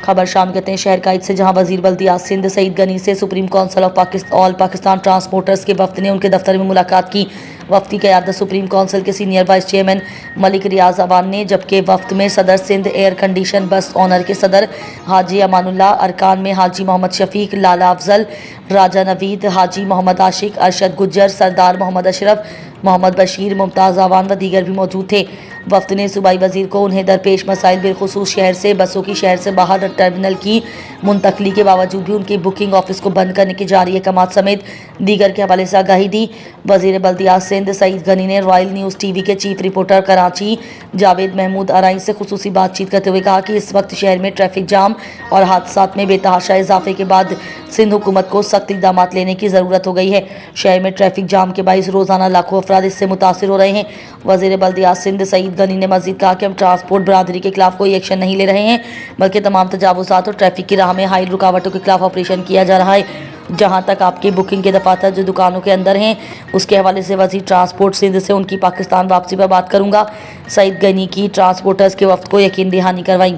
खबर शाम कहते हैं शहर काइद से, जहां वजीर बल्दियात सिंध सईद गनी से supreme council of all Pakistan transporters के वफ्द ने उनके दफ्तर में मुलाकात की। वफ्द की क़यादत सुप्रीम काउंसिल के सीनियर वाइस चेयरमैन मलिक रियाज अवान ने, जबकि वफ्द में सदर सिंध एयर कंडीशन बस ऑनर के सदर हाजी अमानुल्लाह, अरकान में हाजी मोहम्मद शफीक, लाला अफजल, राजा नवीद, हाजी मोहम्मद आशिक, अरशद गुज्जर, सरदार मोहम्मद अशरफ, मोहम्मद बशीर, मुमताज़ अवान व दीगर भी मौजूद थे। वफ्द ने सूबाई वजीर को उन्हें दरपेश मसाइल बिलखुसूस शहर से बसों की शहर से बाहर टर्मिनल की मुंतकली के बावजूद भी उनकी बुकिंग ऑफिस को बंद करने की जारी अहकामात समेत दीगर के हवाले से आगाही दी। वजीर बल्दियात सिंध सईद गनी ने रॉयल न्यूज़ टीवी के चीफ रिपोर्टर कराची जावेद महमूद आराई से खुसूसी बातचीत करते हुए कहा कि इस वक्त शहर में ट्रैफिक जाम और हादसात में बेतहाशा इजाफे के बाद सिंध हुकूमत को सख्त इक़दाम लेने की ज़रूरत हो गई है। शहर में ट्रैफिक जाम के बाइस रोज़ाना लाखों अफराद इससे मुतासिर हो रहे हैं। वज़ीर बल्दियात सिंध सईद गनी ने मज़ीद कहा कि हम ट्रांसपोर्ट बरादरी के खिलाफ कोई एक्शन नहीं ले रहे हैं, बल्कि तमाम तजावुज़ात और ट्रैफिक की राह में हाइल रुकावटों के खिलाफ ऑपरेशन किया जा रहा है। जहां तक आपके बुकिंग के दफातर जो दुकानों के अंदर हैं, उसके हवाले से वज़ीर ट्रांसपोर्ट सिंध से उनकी पाकिस्तान वापसी पर बात करूंगा। सईद गनी की ट्रांसपोर्टर्स के वफ्द को यकीन दहानी करवाई।